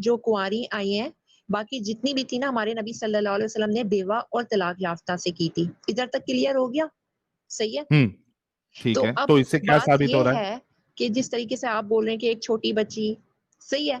جو کنواری آئی ہیں، باقی جتنی بھی تھی نا ہمارے نبی صلی اللہ علیہ وسلم نے بیوہ اور طلاق یافتہ سے کی تھی. ادھر تک کلیئر ہو گیا؟ صحیح ہے. ٹھیک تو ہے، اب تو اس سے کیا بات ثابت ہو یہ رہا ہے؟ ہے کہ جس طریقے سے آپ بول رہے ہیں کہ ایک چھوٹی بچی، صحیح ہے،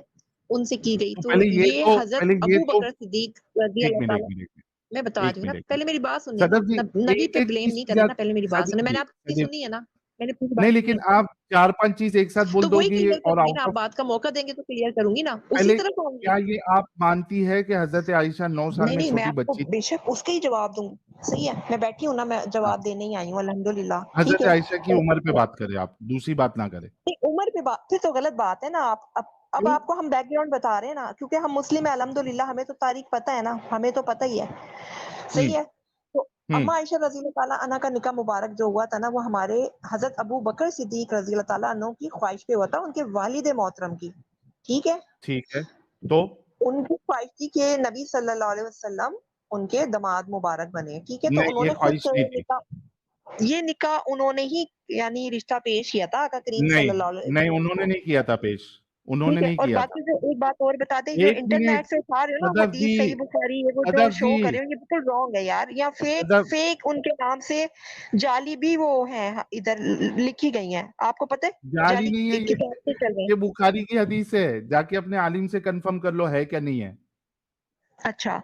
ان سے کی گئی، تو یہ حضرت ابو بکر صدیق رضی ایک اللہ منٹ تعالیٰ، ایک منٹ میں بتا رہی ہوں نا، ایک پہلے منٹ میری بات سنیے نا. صدف جی، نبی ایک پہ ایک بلیم چیز نہیں کی کرنا نا، پہلے میری بات صدف سنیں. میں جی نے آپ کی صدف سنی ہے نا، میں نے پوری بات نہیں، سنی لیکن ہے. آپ 4-5 چیز ایک ساتھ تو بول دو وہی گی کلیئر اور کروں گی نا، آؤٹ آپ آف بات کا موقع دیں گے تو کلیئر کروں گی نا، اسی پہلے طرح آؤں گی. کیا یہ آپ مانتی ہے کہ حضرت عائشہ 9 سال نہیں میں نہیں، میں چھوٹی آپ کو بچی تھی؟ بے شک اس کا ہی جواب دوں گی. صحیح ہے، میں بیٹھی ہوں نا، میں ہاں، جواب دینے ہی آئی ہوں الحمدللہ. ٹھیک حضرت ہے. عائشہ کی عمر پہ بات کریں، آپ دوسری بات نہ کریں. عمر پہ بات پھر تو غلط بات ہے نا. آپ اب کیوں؟ آپ کو ہم بیک گراؤنڈ بتا رہے ہیں نا، کیونکہ ہم مسلم ہیں الحمدللہ، ہمیں تو تاریخ پتہ ہے نا، ہمیں تو پتہ ہی ہے. صحیح ہے. تو ہوں اما عائشہ رضی اللہ تعالیٰ عنہ کا نکاح مبارک جو ہوا تھا نا، وہ ہمارے حضرت ابو بکر صدیق رضی اللہ تعالیٰ عنہ کی خواہش پہ ہوا تھا، ان کے والد محترم کی. ٹھیک ہے. ٹھیک ہے، تو ان کی خواہش تھی کہ نبی صلی اللہ علیہ وسلم ان کے داماد مبارک بنے. ٹھیک ہے. تو نہیں، انہوں یہ نے خود خواہش نہیں تھی. یہ نکاح انہوں نے ہی یعنی رشتہ پیش کیا تھا آقا کریم صلی نہیں اللہ علیہ نہیں، وسلم انہوں نے کو. نہیں کیا تھا پیش، انہوں نے ٹھیک ہے. نہیں اور کیا تھا. باقی جو ایک بات اور بتا دیں، جو ایک منٹ انٹرنیٹ سے اٹھا رہے ہو نا صدف جی، حدیث صحیح بخاری یہ وہ جو صدف شو جی، کر رہے ہو، یہ بالکل رانگ ہے یار. یا صدف فیک ان کے نام سے جعلی بھی وہ ہیں ادھر لکھی گئی ہیں. آپ کو پتہ ہے جعلی جعلی نہیں ہے کتاب سے چل رہے یہ ہیں. بخاری کی حدیث ہے، جا کے اپنے عالم سے کنفرم کر لو ہے کیا نہیں ہے. اچھا،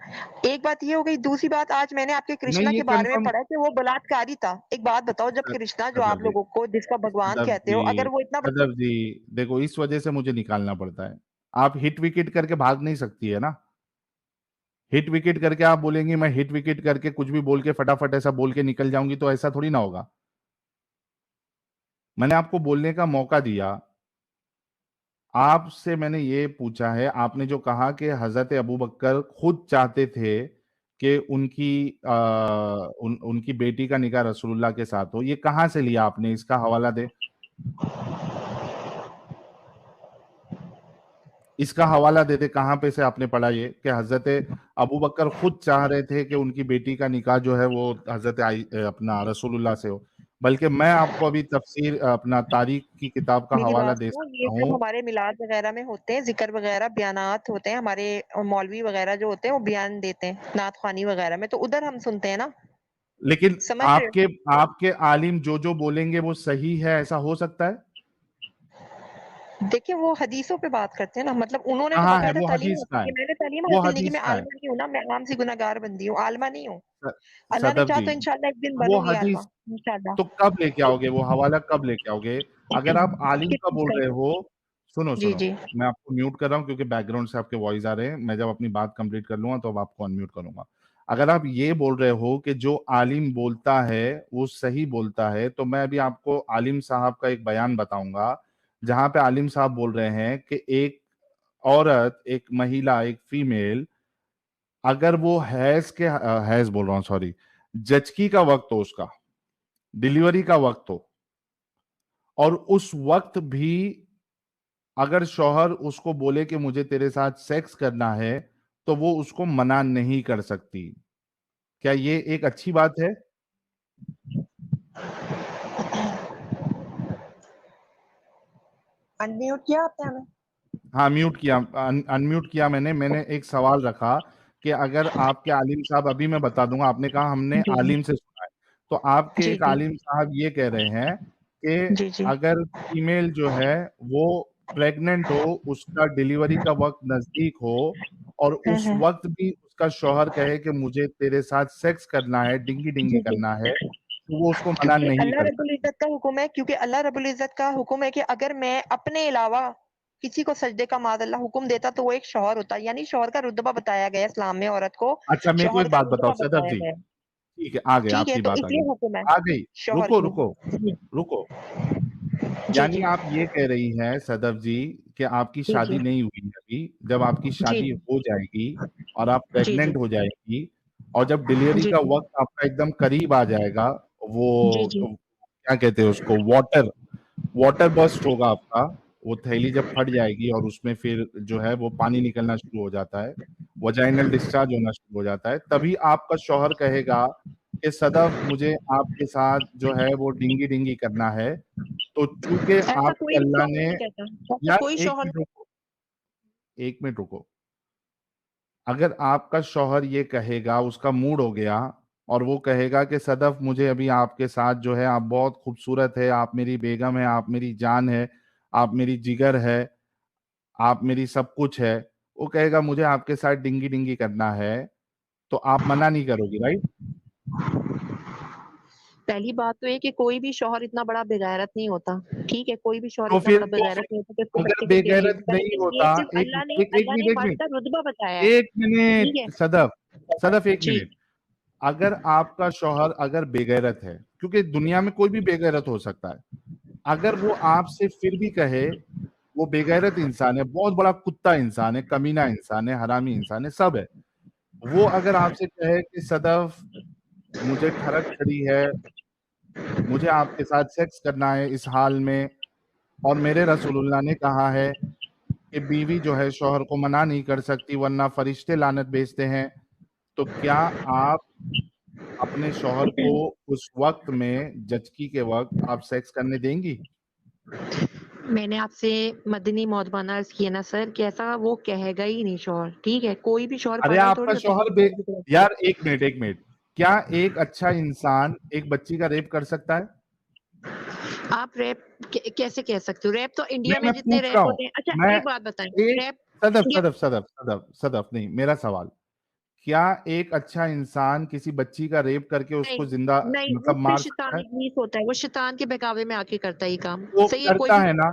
ایک بات یہ ہو گئی. دوسری بات، آج میں نے آپ کے نہیں، کرشنا یہ کے بارے میں کنفرم پڑھا کہ وہ بلاتکاری تھا. ایک بات بتاؤ، جب کرشنا جو صدف آپ جی، لوگوں کو جس کا بھگوان صدف کہتے جی، ہو، اگر وہ اتنا صدف جی، دیکھو اس وجہ سے مجھے نکالنا پڑتا ہے. آپ ہٹ وکٹ کر کے بھاگ نہیں سکتی ہے نا. ہٹ وکٹ کر کے آپ بولیں گی میں ہٹ وکٹ کر کے کچھ بھی بول کے فٹافٹ ایسا بول کے نکل جاؤں گی، تو ایسا تھوڑی نہ ہوگا. میں نے آپ کو بولنے کا موقع دیا. آپ سے میں نے یہ پوچھا ہے، آپ نے جو کہا کہ حضرت ابو بکر خود چاہتے تھے کہ ان کی بیٹی کا نکاح رسول اللہ کے ساتھ ہو، یہ کہاں سے لیا آپ نے؟ اس کا حوالہ دے. اس کا حوالہ دے دے، کہاں پہ سے آپ نے پڑھا یہ کہ حضرت ابو بکر خود چاہ رہے تھے کہ ان کی بیٹی کا نکاح جو ہے وہ حضرت اپنا رسول اللہ سے ہو. بلکہ میں آپ کو ابھی تفسیر اپنا تاریخ کی کتاب کا میری حوالہ بات دے سنو. سکتا یہ جب ہوں. ہمارے میلاد وغیرہ میں ہوتے ہیں، ذکر وغیرہ بیانات ہوتے ہیں، ہمارے مولوی وغیرہ جو ہوتے ہیں وہ بیان دیتے ہیں نعت خوانی وغیرہ میں، تو ادھر ہم سنتے ہیں نا. لیکن سمجھ رہے ہو؟ آپ کے عالم جو بولیں گے وہ صحیح ہے، ایسا ہو سکتا ہے؟ دیکھیں وہ حدیثوں پہ بات کرتے ہیں نا، مطلب انہوں نے تو کہاں ہے باقاعدہ وہ تعلیم حدیث؟ حاصل کہاں کی. ہے میں نے تعلیم وہ حاصل نہیں کی. حدیث؟ میں کہاں عالمہ نہیں ہوں نا، میں عام سی گناہگار بندی ہوں، عالمہ نہیں ہوں. ہے اللہ نے صدف چاہا جی؟ تو انشاءاللہ ایک دن وہ بنوں گی عالمہ حدیث انشاءاللہ. تو کب لے کے آؤ گے؟ وہ حوالہ کب لے کے آؤ گے؟ اگر آپ عالم کس کا چیز بول رہے ہو، سنو جی سنو، جی میں آپ کو میوٹ کر رہا ہوں کیونکہ بیک گراؤنڈ سے آپ کے وائس آ رہے ہیں. میں جب اپنی بات کمپلیٹ کر لوں گا تو اب آپ کو انمیوٹ کروں گا. اگر آپ یہ بول رہے ہو کہ جو عالم بولتا ہے وہ صحیح بولتا ہے، تو میں ابھی آپ کو عالم صاحب کا ایک بیان بتاؤں گا جہاں پہ عالم صاحب بول رہے ہیں کہ ایک عورت، ایک مہیلا، ایک فیمیل، اگر وہ حیض بول رہا ہوں سوری، جچکی کا وقت ہو، اس کا ڈیلیوری کا وقت ہو، اور اس وقت بھی اگر شوہر اس کو بولے کہ مجھے تیرے ساتھ سیکس کرنا ہے تو وہ اس کو منع نہیں کر سکتی. کیا یہ ایک اچھی بات ہے؟ انمیوٹ کیا آپ نے ہمیں؟ ہاں میوٹ کیا، انمیوٹ کیا میں نے ایک سوال رکھا کہ اگر آپ کے عالم صاحب، ابھی میں بتا دوں گا، آپ نے کہا ہم نے جی عالم سے سنا ہے، تو آپ کے جی ایک جی عالم صاحب یہ کہہ رہے ہیں کہ جی جی اگر فیمیل جو ہے وہ پریگننٹ ہو، اس کا ڈیلیوری کا وقت نزدیک ہو، اور اس وقت بھی اس کا شوہر کہے کہ مجھے تیرے ساتھ سیکس کرنا ہے، ڈنگی ڈنگی جی جی. کرنا ہے، تو وہ اس کو منع کیونکہ نہیں اللہ کر رب سکتا. العزت کا حکم ہے، کیونکہ اللہ رب العزت کا حکم ہے کہ اگر میں اپنے علاوہ کسی کو سجدے کا معاذ اللہ حکم دیتا تو وہ ایک شوہر ہوتا. یعنی شوہر کا رتبہ بتایا گیا ہے اسلام میں، عورت کو اچھا میرے کو شوہر ایک کا بات بتاؤ رتبہ صدف بتایا جی، گیا ہے. ٹھیک ہے آ گئی ٹھیک آپ ہے، کی تو بات، اس آ لیے گئی حکم ہے آ گئی. شوہر رکو کی. رکو جی رکو. جی یعنی جی آپ یہ کہہ رہی ہیں صدف جی کہ آپ کی جی شادی جی نہیں ہوئی ابھی، جب آپ کی جی شادی ہو جائے گی اور آپ جی جی پریگننٹ ہو جائے گی، اور جب ڈیلیوری جی کا وقت آپ کا ایک دم قریب آ جائے گا، جی وہ جی کیا کہتے ہیں اس کو، واٹر برسٹ ہوگا آپ کا، وہ تھیلی جب پھٹ جائے گی اور اس میں پھر جو ہے وہ پانی نکلنا شروع ہو جاتا ہے، وجائنل ڈسچارج ہونا شروع ہو جاتا ہے، تبھی آپ کا شوہر کہے گا کہ صدف مجھے آپ کے ساتھ جو ہے وہ ڈنگی ڈنگی کرنا ہے. تو چونکہ ایسا آپ کے کوئی اللہ شوہر نے، نہیں کہتا. ایسا یار کوئی ایک شوہر منٹ رکو، ایک منٹ رکو. اگر آپ کا شوہر یہ کہے گا, اس کا موڈ ہو گیا اور وہ کہے گا کہ صدف مجھے ابھی آپ کے ساتھ جو ہے, آپ بہت خوبصورت ہے, آپ میری بیگم ہے, آپ میری جان ہے, آپ میری جگر ہے, آپ میری سب کچھ ہے, وہ کہے گا مجھے آپ کے ساتھ ڈنگی ڈنگی کرنا ہے, تو آپ منع نہیں کرو گی, رائٹ؟ پہلی بات تو یہ کہ کوئی بھی شوہر اتنا بڑا بغیرت نہیں ہوتا, ٹھیک ہے, کوئی بھی شوہر تو اتنا پھر بڑا بغیرت نہیں ہوتا کہ اس کو اگر بچے بے کے لیے غیرت نہیں یہ ہوتا, صرف ایک اللہ نے فرد کا رتبہ بتایا ہے, ایک ٹھیک منٹ ہے صدف ایک جی. منٹ. اگر آپ کا شوہر اگر بے غیرت ہے, کیونکہ دنیا میں کوئی بھی بے غیرت ہو سکتا ہے, اگر وہ آپ سے پھر بھی کہے وہ بے غیرت انسان ہے, بہت بڑا کتا انسان ہے, کمینہ انسان ہے, حرامی انسان ہے, سب ہے, وہ اگر آپ سے کہے کہ صدف مجھے ٹھڑک چڑھی ہے, مجھے آپ کے ساتھ سیکس کرنا ہے اس حال میں, اور میرے رسول اللہ نے کہا ہے کہ بیوی جو ہے شوہر کو منع نہیں کر سکتی ورنہ فرشتے لعنت بھیجتے ہیں, تو کیا آپ اپنے شوہر کو اس وقت میں, جچکی کے وقت, آپ سیکس کرنے دیں گی؟ میں نے آپ سے مدنی مودبانہ عرض کیا نا سر کہ ایسا وہ کہے گا ہی نہیں شوہر, ٹھیک ہے, کوئی بھی شوہر ارے پاگل آپ تھوڑی کا ہوتا ہے شوہر یار ایک منٹ, کیا ایک اچھا انسان ایک بچی کا ریپ کر سکتا ہے؟ آپ ریپ کیسے کہہ سکتے ہو؟ ریپ تو انڈیا میں میں جتنے پوچھ رہا ریپ ہوں, ہوتے ہیں. اچھا میں ایک بات بتائیں, ایک ریپ انڈیا صدف نہیں, میرا سوال, کیا ایک اچھا انسان کسی بچی کا ریپ کر کے اس کو زندہ نہیں, مطلب اس پہ مار سکتا شیطان ہے؟ ابلیس ہوتا ہے, وہ شیطان کے بہکاوے میں آ کے کرتا ہے یہ کام, وہ صحیح ہے, کوئی کرتا بھی ہے نا,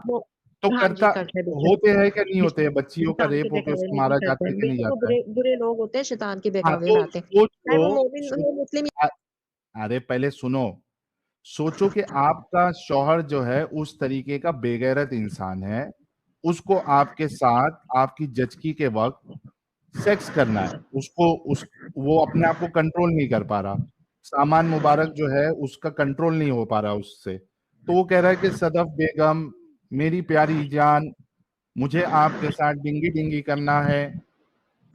تو ہاں جی کرتا کرتے ہیں, ہوتے ہیں کہ نہیں ہوتے ہیں, بچیوں کا شیطان کے ریپ ہو کے اس بہکاوے کو میں مارا بھی کرتے جاتا ہے ہیں, کہ نہیں بالکل, وہ جاتا ہے؟ برے لوگ ہوتے ہیں, شیطان کے ہاں بہکاوے تو میں آتے ہیں, سوچ چاہے لو, وہ مومن وہ مسلم. ارے پہلے سنو, سوچو کہ آپ کا شوہر جو ہے اس طریقے کا بے غیرت انسان ہے, اس کو آپ کے ساتھ آپ کی جچکی کے وقت سیکس کرنا ہے, وہ اپنے آپ کو کنٹرول نہیں کر پا رہا, سامان مبارک جو ہے اس کا کنٹرول نہیں ہو پا رہا اس سے, تو وہ کہہ رہا ہے کہ صدف بیگم میری پیاری جان, مجھے آپ کے ساتھ ڈنگی ڈنگی کرنا ہے,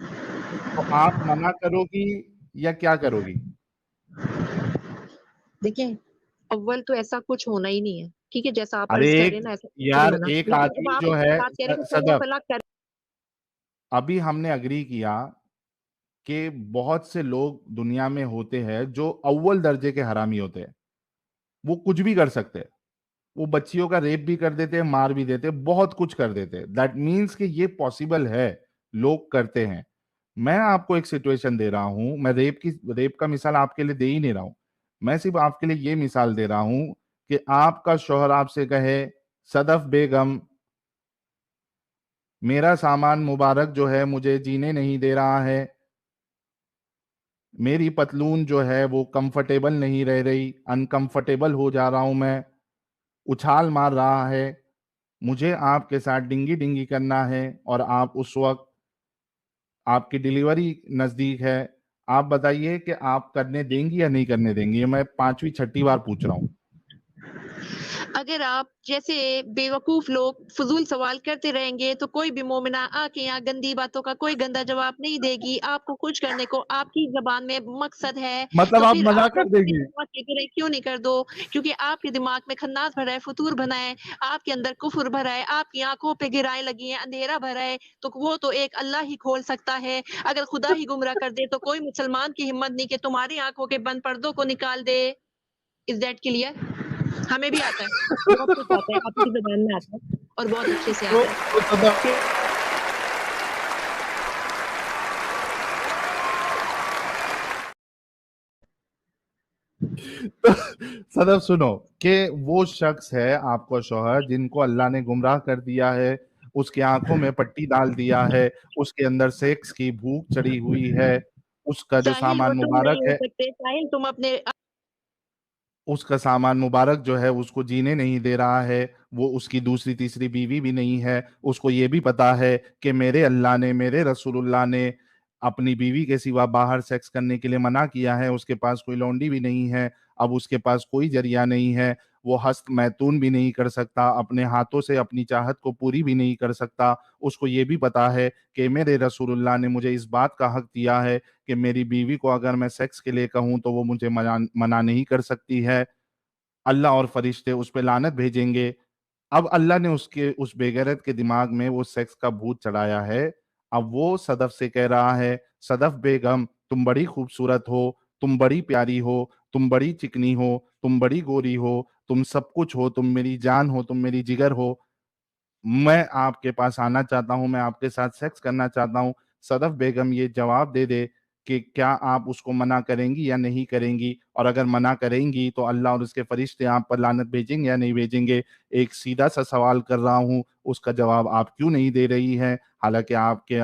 تو آپ منع کرو گی یا کیا کرو گی؟ دیکھیں اول تو ایسا کچھ ہونا ہی نہیں ہے, ٹھیک ہے, جیسا آپ ارے عرض کر ایک رہے ہیں نا ایسا کچھ نہیں یار ہونا, ایک لیکن اب آدمی آپ جو ہے, بات کہہ رہے ہیں کہ صدف طلاق کر. ابھی ہم نے اگری کیا کہ بہت سے لوگ دنیا میں ہوتے ہیں جو اول درجے کے حرامی ہوتے ہیں, وہ کچھ بھی کر سکتے ہیں, وہ بچیوں کا ریپ بھی کر دیتے ہیں, مار بھی دیتے ہیں, بہت کچھ کر دیتے ہیں, دیٹ مینس کہ یہ پاسبل ہے, لوگ کرتے ہیں. میں آپ کو ایک سچویشن دے رہا ہوں, میں ریپ کا مثال آپ کے لیے دے ہی نہیں رہا ہوں, میں صرف آپ کے لیے یہ مثال دے رہا ہوں کہ آپ کا شوہر آپ سے کہے صدف بیگم میرا سامان مبارک جو ہے مجھے جینے نہیں دے رہا ہے, میری پتلون جو ہے وہ کمفرٹیبل نہیں رہ رہی, انکمفرٹیبل ہو جا رہا ہوں میں, اچھال مار رہا ہے, مجھے آپ کے ساتھ ڈنگی ڈنگی کرنا ہے, اور آپ اس وقت آپ کی ڈیلیوری نزدیک ہے, آپ بتائیے کہ آپ کرنے دیں گی یا نہیں کرنے دیں گی؟ یہ میں 5ویں 6ٹھی بار پوچھ رہا ہوں. اگر آپ جیسے بے وقوف لوگ فضول سوال کرتے رہیں گے تو کوئی بھی مومنہ آ کے یہاں گندی باتوں کا کوئی گندا جواب نہیں دے گی, آپ کو کچھ کرنے کو آپ کی زبان میں مقصد ہے, مطلب تو آپ پھر منع آپ کر دیں گی؟ کیوں نہیں کر دو, کیونکہ آپ کے دماغ میں خناس بھرا ہے, فطور بھرا ہے, آپ کے اندر کفر بھرا ہے, آپ کی آنکھوں پہ گرائیں لگی ہیں, اندھیرا بھرا ہے, تو وہ تو ایک اللہ ہی کھول سکتا ہے. اگر خدا ہی گمراہ کر دے تو کوئی مسلمان کی ہمت نہیں کہ تمہاری آنکھوں کے بند پردوں کو نکال دے. Is that clear? ہمیں بھی آتا ہے, بہت کچھ آتا ہے, آپ کی زبان میں آتا ہے اور بہت اچھے سے آتا ہے. صدف سنو کہ وہ شخص ہے آپ کا شوہر جن کو اللہ نے گمراہ کر دیا ہے, اس کے آنکھوں میں پٹی ڈال دیا ہے, اس کے اندر سیکس کی بھوک چڑھی ہوئی ہے, اس کا جو ساحل وہ سامان تم نہیں مبارک ہو ہے, سکتے, ساحل تم اپنے اس کا سامان مبارک جو ہے اس کو جینے نہیں دے رہا ہے, وہ اس کی دوسری تیسری بیوی بھی نہیں ہے, اس کو یہ بھی پتا ہے کہ میرے اللہ نے, میرے رسول اللہ نے اپنی بیوی کے سوا باہر سیکس کرنے کے لیے منع کیا ہے, اس کے پاس کوئی لونڈی بھی نہیں ہے, اب اس کے پاس کوئی ذریعہ نہیں ہے, وہ ہست میتون بھی نہیں کر سکتا, اپنے ہاتھوں سے اپنی چاہت کو پوری بھی نہیں کر سکتا, اس کو یہ بھی پتا ہے کہ میرے رسول اللہ نے مجھے اس بات کا حق دیا ہے کہ میری بیوی کو اگر میں سیکس کے لیے کہوں تو وہ مجھے منع نہیں کر سکتی ہے, اللہ اور فرشتے اس پہ لعنت بھیجیں گے, اب اللہ نے اس بے غیرت کے دماغ میں وہ سیکس کا بھوت چڑھایا ہے. اب وہ صدف سے کہہ رہا ہے صدف بیگم تم بڑی خوبصورت ہو, تم بڑی پیاری ہو, تم بڑی چکنی ہو, تم بڑی گوری ہو, تم سب کچھ ہو, تم میری جان ہو, تم میری جگر ہو, میں آپ کے پاس آنا چاہتا ہوں, میں آپ کے ساتھ سیکس کرنا چاہتا ہوں. صدف بیگم یہ جواب دے دے کہ کیا آپ اس کو منع کریں گی یا نہیں کریں گی, اور اگر منع کریں گی تو اللہ اور اس کے فرشتے آپ پر لعنت بھیجیں گے یا نہیں بھیجیں گے. ایک سیدھا سا سوال کر رہا ہوں, اس کا جواب آپ کیوں نہیں دے رہی ہیں, حالانکہ آپ کے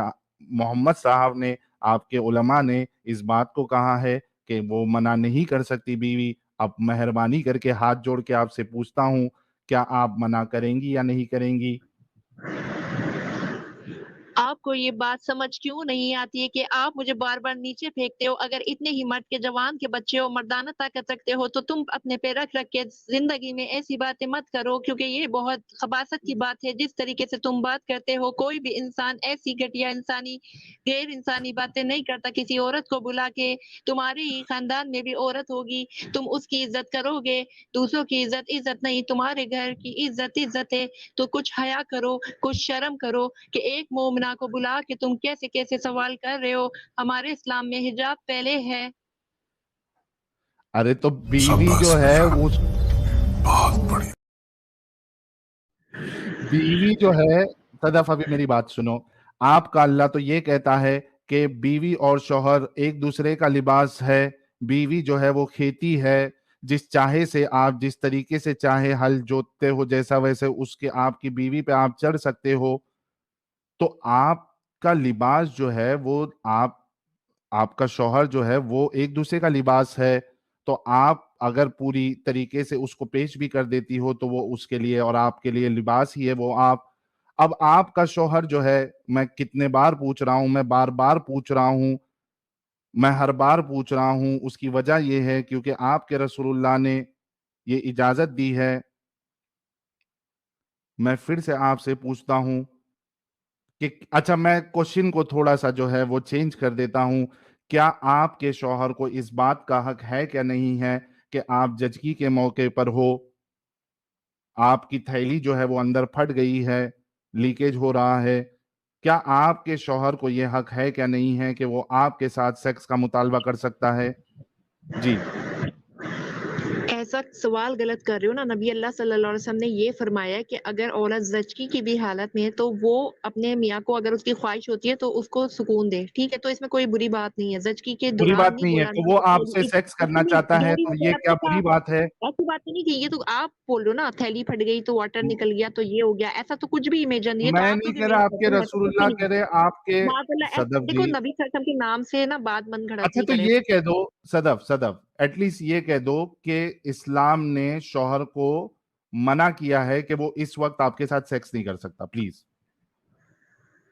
محمد صاحب نے, آپ کے علماء نے اس بات کو کہا ہے کہ وہ منع نہیں کر سکتی بیوی. اب مہربانی کر کے ہاتھ جوڑ کے آپ سے پوچھتا ہوں, کیا آپ منع کریں گی یا نہیں کریں گی؟ آپ کو یہ بات سمجھ کیوں نہیں آتی ہے کہ آپ مجھے بار بار نیچے پھینکتے ہو؟ اگر اتنے ہی مرد کے جوان کے بچے ہو, مردانہ طاقت رکھتے ہو, تو تم اپنے پہ رکھ کے زندگی میں ایسی باتیں مت کرو, کیونکہ یہ بہت خباثت کی بات ہے. جس طریقے سے تم بات کرتے ہو, کوئی بھی انسان ایسی گھٹیا غیر انسانی باتیں نہیں کرتا کسی عورت کو بلا کے. تمہارے ہی خاندان میں بھی عورت ہوگی, تم اس کی عزت کرو گے. دوسروں کی عزت نہیں, تمہارے گھر کی عزت ہے. تو کچھ حیا کرو, کچھ شرم کرو کہ ایک مومنہ کو بلا کے تم کیسے سوال کر رہے ہو. ہمارے اسلام میں حجاب پہلے ہے. ارے تو بیوی جو ہے اس بیوی جو ہے, صدف ابھی میری بات سنو, آپ کا اللہ تو یہ کہتا ہے کہ بیوی اور شوہر ایک دوسرے کا لباس ہے. بیوی جو ہے وہ کھیتی ہے, جس چاہے سے آپ جس طریقے سے چاہے ہل جوتتے ہو, جیسا ویسے اس کے آپ کی بیوی پہ آپ چڑھ سکتے ہو. تو آپ کا لباس جو ہے وہ آپ کا شوہر جو ہے وہ ایک دوسرے کا لباس ہے. تو آپ اگر پوری طریقے سے اس کو پیش بھی کر دیتی ہو تو وہ اس کے لیے اور آپ کے لیے لباس ہی ہے وہ آپ. اب آپ کا شوہر جو ہے, میں کتنے بار پوچھ رہا ہوں, میں بار بار پوچھ رہا ہوں, میں ہر بار پوچھ رہا ہوں, اس کی وجہ یہ ہے کیونکہ آپ کے رسول اللہ نے یہ اجازت دی ہے. میں پھر سے آپ سے پوچھتا ہوں کہ اچھا, میں کوشچن کو تھوڑا سا جو ہے وہ چینج کر دیتا ہوں. کیا آپ کے شوہر کو اس بات کا حق ہے کیا نہیں ہے کہ آپ جچگی کے موقع پر ہو, آپ کی تھیلی جو ہے وہ اندر پھٹ گئی ہے, لیکیج ہو رہا ہے, کیا آپ کے شوہر کو یہ حق ہے کیا نہیں ہے کہ وہ آپ کے ساتھ سیکس کا مطالبہ کر سکتا ہے؟ جی ایسا سوال غلط کر رہے ہو نا. نبی اللہ صلی اللہ علیہ وسلم نے یہ فرمایا کہ اگر عورت زچگی کی بھی حالت میں ہے تو وہ اپنے میاں کو, اگر اس کی خواہش ہوتی ہے تو اس کو سکون دے. ٹھیک ہے, تو اس میں کوئی بری بات نہیں ہے. زچگی کے بری دوران بات نہیں نہیں ہے, بولا تو وہ آپ سے سیکس کرنا چاہتا ہے تو یہ کیا بری بات ہے؟ ایسی بات نہیں کی. یہ تو آپ بول رہے ہو نا, تھیلی پھٹ گئی تو واٹر نکل گیا تو یہ ہو گیا, ایسا تو کچھ بھی امیجن نہیں ہے. تو میں آپ نہیں لوگ کہہ رہا, آپ کے امیجن کرتے رسول ہیں, اللہ کہہ رہے, آپ کے صدف دیکھو جی. نبی صلی اللہ علیہ وسلم کے نام سے نا بات من گھڑت اچھا نہیں تو کرے. یہ کہہ دو صدف ایٹ لیسٹ یہ کہہ دو کہ اسلام نے شوہر کو منع کیا ہے کہ وہ اس وقت آپ کے ساتھ سیکس نہیں کر سکتا, پلیز.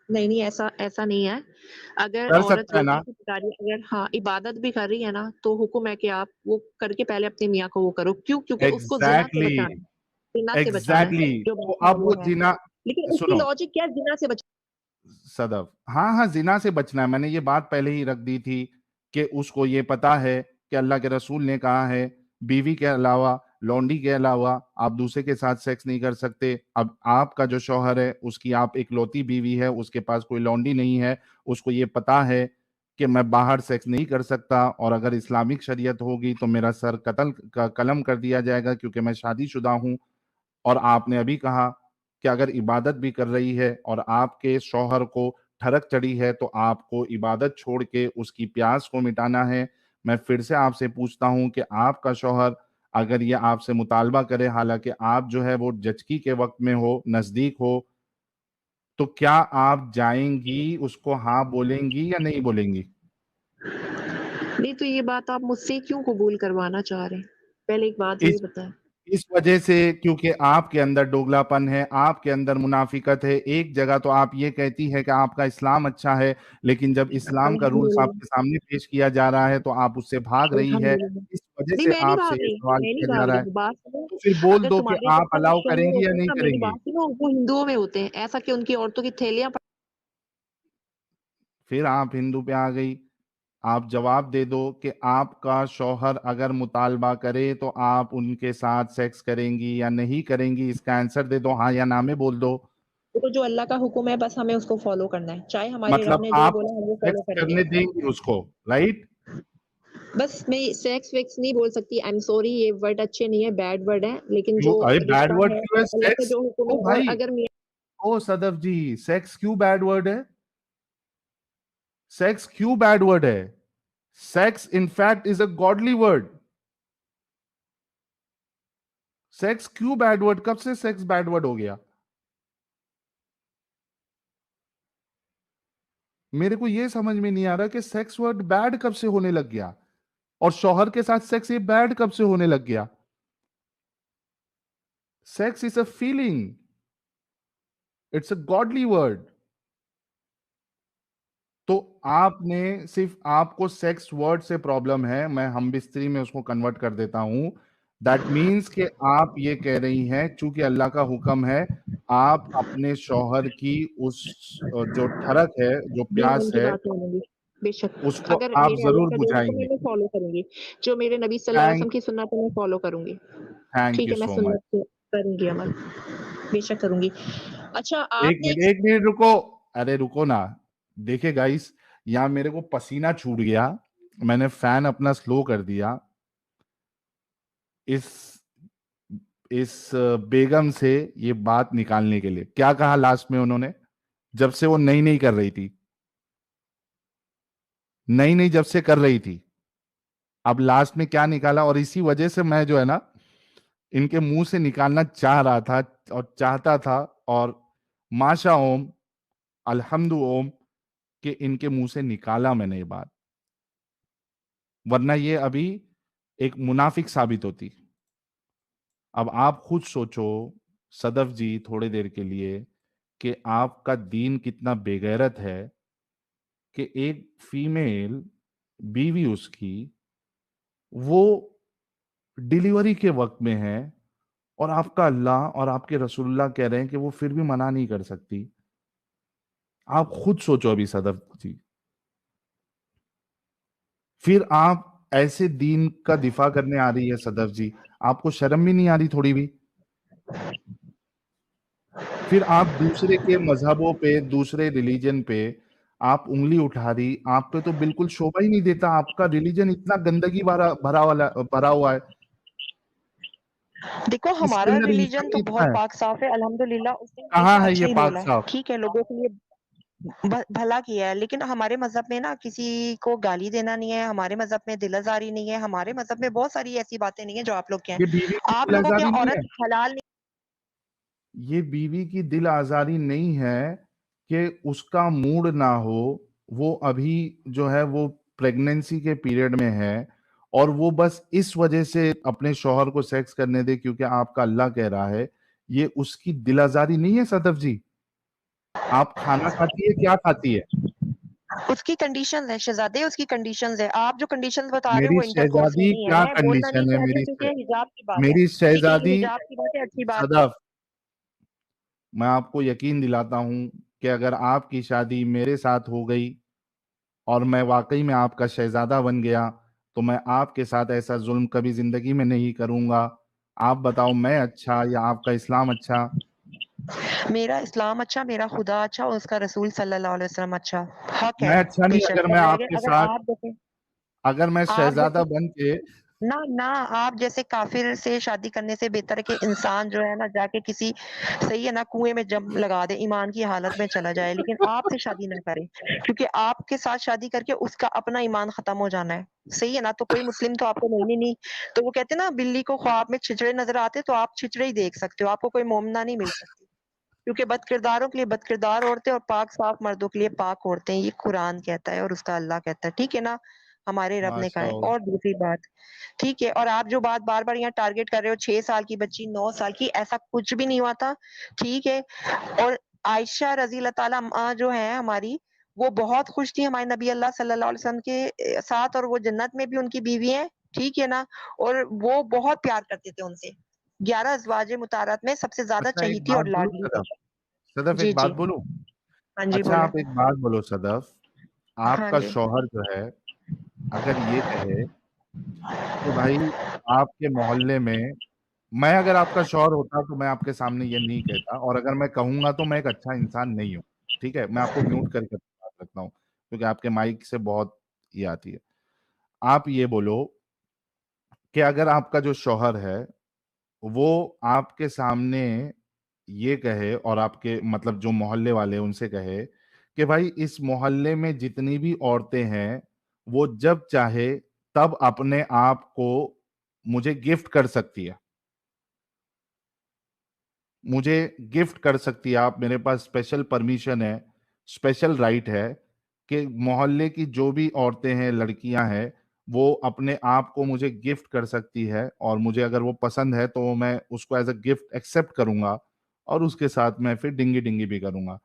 نہیں, ایسا نہیں ہے. اگر کر عورت سکتا ہے روٹی نا؟ بھی پکا رہی ہے, اگر ہاں عبادت بھی کر رہی ہے نا, تو حکم ہے کہ آپ وہ کر کے پہلے اپنے میاں کو وہ کرو. کیونکہ اس کو زنا سے ایگزیکٹلی بچانا ہے, زنا سے بچانا ہے, ایگزیکٹلی جو تو بات ہے اب وہ وہ ہے. جنا, لیکن اس کی سنو لاجک کیا ہے, زنا سے بچانا. صدف, ہاں زنا سے بچنا ہے. میں نے یہ بات پہلے ہی رکھ دی تھی کہ اس کو یہ پتا ہے کہ اللہ کے رسول نے کہا ہے بیوی کے علاوہ, لونڈی کے علاوہ آپ دوسرے کے ساتھ سیکس نہیں کر سکتے. اب آپ کا جو شوہر ہے اس کی آپ اکلوتی بیوی ہے, اس کے پاس کوئی لونڈی نہیں ہے, اس کو یہ پتا ہے کہ میں باہر سیکس نہیں کر سکتا, اور اگر اسلامک شریعت ہوگی تو میرا سر قتل کا قلم کر دیا جائے گا کیونکہ میں شادی شدہ ہوں. اور آپ نے ابھی کہا کہ اگر عبادت بھی کر رہی ہے اور آپ کے شوہر کو ٹھڑک چڑھی ہے تو آپ کو عبادت چھوڑ کے اس کی پیاس کو مٹانا ہے. میں پھر سے آپ سے پوچھتا ہوں کہ آپ کا شوہر اگر یہ آپ سے مطالبہ کرے, حالانکہ آپ جو ہے وہ جچگی کے وقت میں ہو, نزدیک ہو, تو کیا آپ جائیں گی, اس کو ہاں بولیں گی یا نہیں بولیں گی؟ نہیں, تو یہ بات آپ مجھ سے کیوں قبول کروانا چاہ رہے ہیں؟ پہلے ایک بات یہ اس بتائیں. اس وجہ سے کیونکہ آپ کے اندر دوگلا پن ہے, آپ کے اندر منافقت ہے. ایک جگہ تو آپ یہ کہتی ہے کہ آپ کا اسلام اچھا ہے, لیکن جب اسلام کا رولز آپ الحمدللہ, کے سامنے پیش کیا جا رہا ہے تو آپ اس سے بھاگ رہی ہے. الحمدللہ. اس وجہ نہیں, سے میں نہیں آپ سے بھاگ یہ رہی, سوال میں نہیں کیا جا بھاگ رہا رہی. ہے. بات سنو, تو پھر بول اگر دو کہ تمہارے آپ جیسا الاؤ کریں شوہر گی یا ہوتے نہیں نا, کریں میری گی؟ بات سنو, وہ ہندوؤں میں ہوتے ہیں, ایسا کہ ان کی عورتوں کی تھیلیاں پھر آپ ہندو پہ آ گئی. آپ جواب دے دو کہ آپ کا شوہر اگر مطالبہ کرے تو آپ ان کے ساتھ سیکس کریں گی یا نہیں کریں گی، اس کا آنسر دے دو، ہاں یا نہ میں بول دو. تو جو اللہ کا حکم ہے بس ہمیں اس کو فالو کرنا ہے، چاہے ہمارے مطلب رب نے جو آپ بولا ہم وہ سیکس فالو کریں گے. کرنے دیں گی اس کو، رائٹ؟ بس میں سیکس ویکس نہیں بول سکتی، آئی ایم سوری، یہ ورڈ اچھے نہیں ہے، بیڈ ورڈ ہے، لیکن جو ارے بیڈ رشتہ ورڈ ہے کیوں ہے؟ اللہ کا سیکس جو حکم او ہے، اور بھائی، اگر او صدف جی، سیکس کیوں بیڈ ورڈ ہے؟ سیکس کیوں بیڈ ورڈ ہے؟ Sex in fact is a godly word. Sex کیوں بیڈ ورڈ؟ کب سے سیکس بیڈ ورڈ ہو گیا؟ میرے کو یہ سمجھ میں نہیں آ رہا کہ سیکس ورڈ بیڈ کب سے ہونے لگ گیا، اور شوہر کے ساتھ سیکس یہ بیڈ کب سے ہونے لگ گیا؟ Sex is a feeling, it's a godly word. تو آپ نے صرف، آپ کو سیکس ورڈ سے پرابلم ہے، میں ہم بستری میں اس کو کنورٹ کر دیتا ہوں. دیٹ مینس کہ آپ یہ کہہ رہی ہیں چونکہ اللہ کا حکم ہے، آپ اپنے شوہر کی اس جو ٹھڑک ہے، جو ان پیاس کی ہے، بات مانیں گی، بے شک اس کو اگر آپ میرے اللہ ضرور کا جو بجھائیں حکم ہے گے. میں فالو کروں گی، جو میرے نبی صلی اللہ علیہ وسلم کی سنت ہے میں فالو کروں گی. تھینک ٹھیک یو ہے، میں سو مچ. سنت سے کروں گی عمل، بے شک کروں گی. اچھا آپ نے ایک منٹ رکو، ارے رکو نا. دیکھیں گائس، یہاں میرے کو پسینہ چھوٹ گیا، میں نے فین اپنا سلو کر دیا. اس بیگم سے یہ بات نکالنے کے لیے کیا کہا لاسٹ میں انہوں نے، جب سے وہ نہیں کر رہی تھی، نہیں جب سے کر رہی تھی، اب لاسٹ میں کیا نکالا؟ اور اسی وجہ سے میں جو ہے نا ان کے منہ سے نکالنا چاہ رہا تھا اور چاہتا تھا، اور ماشا اوم، الحمد اوم کہ ان کے منہ سے نکالا میں نے یہ بات، ورنہ یہ ابھی ایک منافق ثابت ہوتی. اب آپ خود سوچو صدف جی تھوڑے دیر کے لیے کہ آپ کا دین کتنا بے غیرت ہے کہ ایک فیمیل بیوی اس کی وہ ڈیلیوری کے وقت میں ہے، اور آپ کا اللہ اور آپ کے رسول اللہ کہہ رہے ہیں کہ وہ پھر بھی منع نہیں کر سکتی. آپ خود سوچو ابھی صدف جی، پھر آپ ایسے دین کا دفاع کرنے آ رہی ہے صدف جی، آپ کو شرم بھی نہیں آ رہی تھوڑی بھی؟ پھر آپ دوسرے کے مذہبوں پہ، دوسرے ریلیجن پہ آپ انگلی اٹھا رہی، آپ پہ تو بالکل شوبھا ہی نہیں دیتا. آپ کا ریلیجن اتنا گندگی بھرا ہوا ہے، دیکھو اس کے ہمارا اندر ریلیجن تو انسانیت بہت کہاں ہے؟ پاک صاف ہے الحمدللہ، اس نے کہاں ہمیشہ ہے اچھا یہ ہی پاک بولا ہے، صاف؟ ٹھیک ہے، لوگوں کے لیے بھلا کیا ہے. لیکن ہمارے مذہب میں نا کسی کو گالی دینا نہیں ہے، ہمارے مذہب میں دل آزاری نہیں ہے، ہمارے مذہب میں بہت ساری ایسی باتیں نہیں ہیں جو آپ لوگ کہیں. یہ بیوی کی آپ دل لوگوں کے آزاری نہیں ہے، عورت حلال نہیں. یہ بیوی کی دل آزاری نہیں ہے کہ اس کا موڈ نہ ہو، وہ ابھی جو ہے وہ پریگننسی کے پیریڈ میں ہے، اور وہ بس اس وجہ سے اپنے شوہر کو سیکس کرنے دے کیونکہ آپ کا اللہ کہہ رہا ہے. یہ اس کی دل آزاری نہیں ہے صدف جی. آپ کھانا کھاتی ہے، کیا کھاتی ہے؟ اس کی کنڈیشنز ہے شہزادے، اس کی کنڈیشنز ہے. آپ جو کنڈیشنز بتا رہے ہو میری وہ انٹر کورس میں شہزادی نہیں کیا ہے، بولنا نہیں کنڈیشن ہے؟ چاہتے کیونکہ حجاب کی بات ہے. میری ٹھیک ہے، شہزادی حجاب کی بات ہے، اچھی بات ہے. صدف، میں آپ کو یقین دلاتا ہوں کہ اگر آپ کی شادی میرے ساتھ ہو گئی اور میں واقعی میں آپ کا شہزادہ بن گیا تو میں آپ کے ساتھ ایسا ظلم کبھی زندگی میں نہیں کروں گا. آپ بتاؤ میں اچھا یا آپ کا اسلام اچھا؟ میرا اسلام اچھا، میرا خدا اچھا، اور اس کا رسول صلی اللہ علیہ وسلم اچھا. حق ہے میں اچھا بے نہیں شک. اگر میں آپ کے اگر ساتھ، آپ جیسے اگر میں آپ شہزادہ جیسے بن کے نہ آپ جیسے کافر سے شادی کرنے سے بہتر ہے کہ انسان جو ہے نا جا کے کسی صحیح ہے نا کنویں میں جم لگا دے، ایمان کی حالت میں چلا جائے، لیکن آپ سے شادی نہ کرے، کیونکہ آپ کے ساتھ شادی کر کے اس کا اپنا ایمان ختم ہو جانا ہے. صحیح ہے نا. تو کوئی مسلم تو آپ کو نہیں تو وہ کہتے ہیں نا بلی کو خواب میں چھچڑے نظر آتے تو آپ چھچڑے ہی دیکھ سکتے ہو، آپ کو کوئی مومنہ نہیں مل سکتی، کیونکہ بد کرداروں کے لیے بد کردار عورتیں اور پاک صاف مردوں کے لیے پاک عورتیں، یہ قرآن کہتا ہے اور اس کا اللہ کہتا ہے. ٹھیک ہے نا، ہمارے رب نے کہا ماشاء ہے. اللہ. اور دوسری بات، ٹھیک ہے، اور آپ جو بات بار بار یہاں ٹارگٹ کر رہے ہو 6 سال کی بچی 9 سال کی، ایسا کچھ بھی نہیں ہوا تھا. ٹھیک ہے. اور عائشہ رضی اللہ تعالیٰ عنہا جو ہے ہماری، وہ بہت خوش تھی ہمارے نبی اللہ صلی اللہ علیہ وسلم کے ساتھ، اور وہ جنت میں بھی ان کی بیوی ہیں. ٹھیک ہے نا. اور وہ بہت پیار کرتے تھے ان سے. 11 ازواج مطہرات میں سب سے زیادہ اچھا ایک چہیتی اور بات بولوں لاڈلی تھی. صدف، صدف جی ایک بات جی. بولوں. ہاں جی اچھا بولے. آپ ایک بات بولو صدف، آپ ہاں کا جی. شوہر جو ہے اگر یہ کہے کہ بھائی آپ کے محلے میں اگر آپ کا شوہر ہوتا تو میں آپ کے سامنے یہ نہیں کہتا, اور اگر میں کہوں گا تو میں ایک اچھا انسان نہیں ہوں. ٹھیک ہے, میں آپ کو میوٹ کر کے بات رکھتا ہوں کیونکہ آپ کے مائک سے بہت یہ آتی ہے. آپ یہ بولو کہ اگر آپ کا جو شوہر ہے وہ آپ کے سامنے یہ کہے, اور آپ کے مطلب جو محلے والے ان سے کہے کہ بھائی اس محلے میں جتنی بھی عورتیں ہیں وہ جب چاہے تب اپنے آپ کو مجھے گفٹ کر سکتی ہے, مجھے گفٹ کر سکتی ہے, آپ میرے پاس اسپیشل پرمیشن ہے, اسپیشل رائٹ ہے کہ محلے کی جو بھی عورتیں ہیں, لڑکیاں ہیں, وہ اپنے آپ کو مجھے گفٹ کر سکتی ہے, اور مجھے اگر وہ پسند ہے تو میں اس کو ایز اے گفٹ ایکسیپٹ کروں گا اور اس کے ساتھ میں پھر ڈنگی ڈنگی بھی کروں گا.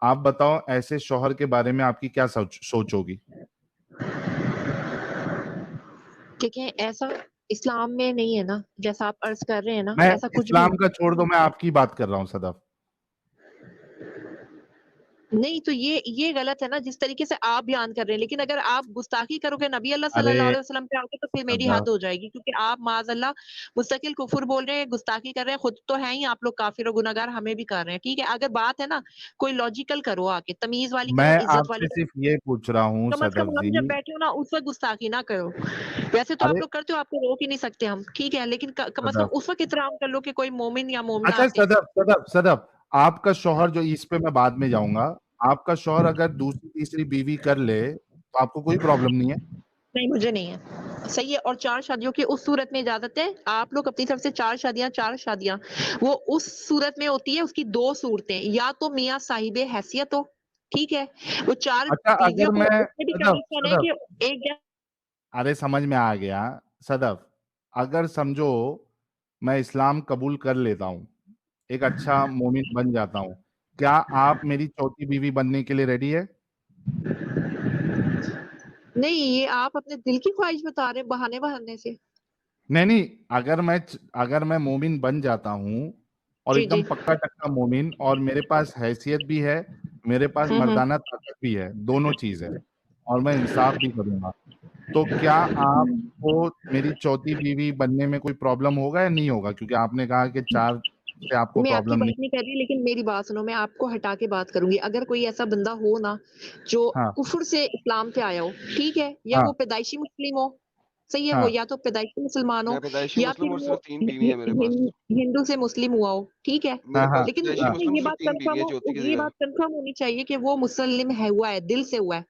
آپ بتاؤ ایسے شوہر کے بارے میں آپ کی کیا سوچ ہوگی؟ دیکھیں ایسا اسلام میں نہیں ہے نا, جیسا آپ عرض کر رہے ہیں نا, میں ایسا کچھ بھی اسلام کا چھوڑ دو, میں آپ کی بات کر رہا ہوں صدف. نہیں. تو یہ غلط ہے نا جس طریقے سے آپ بیان کر رہے ہیں. لیکن اگر آپ گستاخی کرو گے نبی اللہ صلی اللہ ارے علیہ وسلم پہ آ کے تو پھر میری صدف حد ہو جائے گی, کیونکہ آپ معاذ اللہ مستقل کفر بول رہے ہیں, گستاخی کر رہے ہیں, خود تو ہیں ہی آپ لوگ کافر و گناہگار, ہمیں بھی کر رہے ہیں. ٹھیک ہے, اگر بات ہے نا کوئی لاجیکل کرو, آ کے تمیز والی کرو, میں عزت آپ والی سے کرو. صرف یہ پوچھ رہا ہوں کم از کم صدف ہم جی. جب بیٹھے ہو نا اس وقت گستاخی نہ کرو. ویسے تو آپ ارے لوگ کرتے ہو, آپ کو روک ہی نہیں سکتے ہم, ٹھیک ہے, لیکن کم از صدف, کم اس وقت احترام کر لو کہ کوئی مومن یا مومنہ اچھا آتے ہیں. صدف, آپ کا شوہر جو, اس پہ میں بعد میں جاؤں گا, آپ کا شوہر اگر دوسری تیسری بیوی کر لے تو آپ کو کوئی پرابلم نہیں ہے؟ نہیں, مجھے نہیں ہے. صحیح ہے. اور 4 شادیوں کی اس صورت میں اجازت ہے. آپ لوگ اپنی طرف سے 4 شادیاں وہ اس صورت میں ہوتی ہے, اس کی 2 صورتیں, یا تو میاں صاحب حیثیت ہو, ٹھیک ہے, وہ 4 اچھا بیویوں اگر کو میں اس میں بھی صدف کنڈیشن ہے صدف کہ ایک ارے سمجھ میں آ گیا صدف, اگر سمجھو میں اسلام قبول کر لیتا ہوں, ایک اچھا مومن بن جاتا ہوں, کیا آپ میری چوتھی بیوی بننے کے لیے ریڈی ہے؟ نہیں, یہ آپ اپنے دل کی خواہش بتا رہے ہیں بہانے سے. نہیں, اگر میں مومن بن جاتا ہوں اور جی ایک جی. دم پکا ٹکا مومن, اور میرے پاس حیثیت بھی ہے, میرے پاس ہوں. مردانہ طاقت بھی ہے, دونوں چیز ہے, اور میں انصاف بھی کروں گا, تو کیا آپ کو میری چوتھی بیوی بننے میں کوئی پرابلم ہوگا یا نہیں ہوگا؟ کیونکہ آپ نے کہا کہ 4 سے آپ کو میں آپ کی پرابلم نہیں. بات نہیں کر رہی, لیکن میری بات سنو, میں آپ کو ہٹا کے بات کروں گی. اگر کوئی ایسا بندہ ہو نا جو ہاں کفر سے اسلام پہ آیا ہو, ٹھیک ہے, یا ہاں وہ پیدائشی مسلم ہو, صحیح ہے, ہاں وہ یا تو پیدائشی مسلمان ہو میں پیدائشی یا مسلم پھر اور وہ صرف 3 بیوی ہے میرے پاس. ہندو سے مسلم ہوا ہو, ٹھیک ہے, ہاں میرے ہاں پاس لیکن اس پیدائشی ہاں میں مسلم یہ صرف بات 3 بیوی کنفرم ہے ہو, چوتھی کی یہ جگہ. بات کنفرم ہونی چاہیے کہ وہ مسلم ہے, ہوا ہے, دل سے ہوا ہے,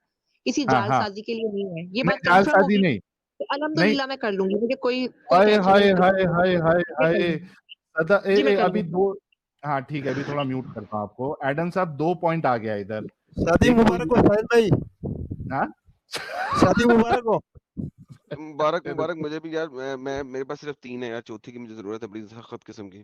کسی ہاں جال ہاں سازی کے لیے نہیں ہے. یہ نہیں, بات جعل کنفرم سازی ہوگی نہیں. تو نہیں, الحمدللہ میں کر لوں گی, مجھے کوئی ہائے ٹینشن ہائے نہیں, اس ہائے ہائے ہائے میں کر ہائے لوں گی. جی میں کر ابھی لوں گی. 2. ہاں ٹھیک ہے, ابھی تھوڑا میوٹ کرتا ہوں آپ کو. ایڈم صاحب 2 پوائنٹ آ گیا ادھر. شادی ایک تو مبارک ہو ساحل بھائی, ہاں شادی مبارک ہو. مبارک مجھے بھی یار. میں میرے پاس صرف 3 ہے یار, چوتھی کی مجھے ضرورت ہے بڑی سخت قسم کی.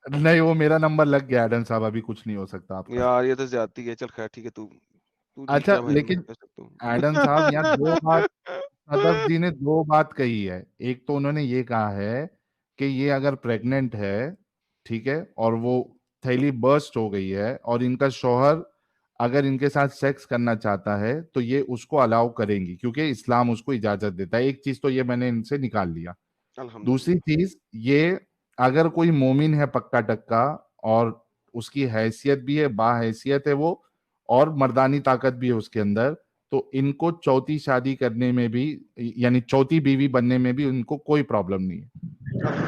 نہیں, وہ میرا نمبر لگ گیا ایڈم صاحب, ابھی کچھ نہیں ہو سکتا آپ کا. یار یہ تو زیادتی ہے. چل خیر ٹھیک ہے, تو جیت اچھا جا بھائی, میں لیکن کر سکتا ہوں. ایڈم صاحب یہاں 2 بات صدف جی نے 2 بات کہی ہے. ایک تو انہوں نے یہ کہا ہے کہ یہ اگر پریگننٹ ہے, ٹھیک ہے, اور وہ تھیلی برسٹ ہو گئی ہے, اور ان کا شوہر اگر ان کے ساتھ سیکس کرنا چاہتا ہے تو یہ اس کو الاؤ کریں گی, کیونکہ اسلام اس کو اجازت دیتا ہے. ایک چیز تو یہ میں نے ان سے نکال لیا. الحمدللہ. دوسری چیز یہ, اگر کوئی مومن ہے پکا ٹکا اور اس کی حیثیت بھی ہے, با حیثیت ہے وہ, اور مردانی طاقت بھی ہے اس کے اندر, تو ان کو چوتھی شادی کرنے میں بھی, یعنی چوتھی بیوی بننے میں بھی ان کو کوئی پرابلم نہیں ہے.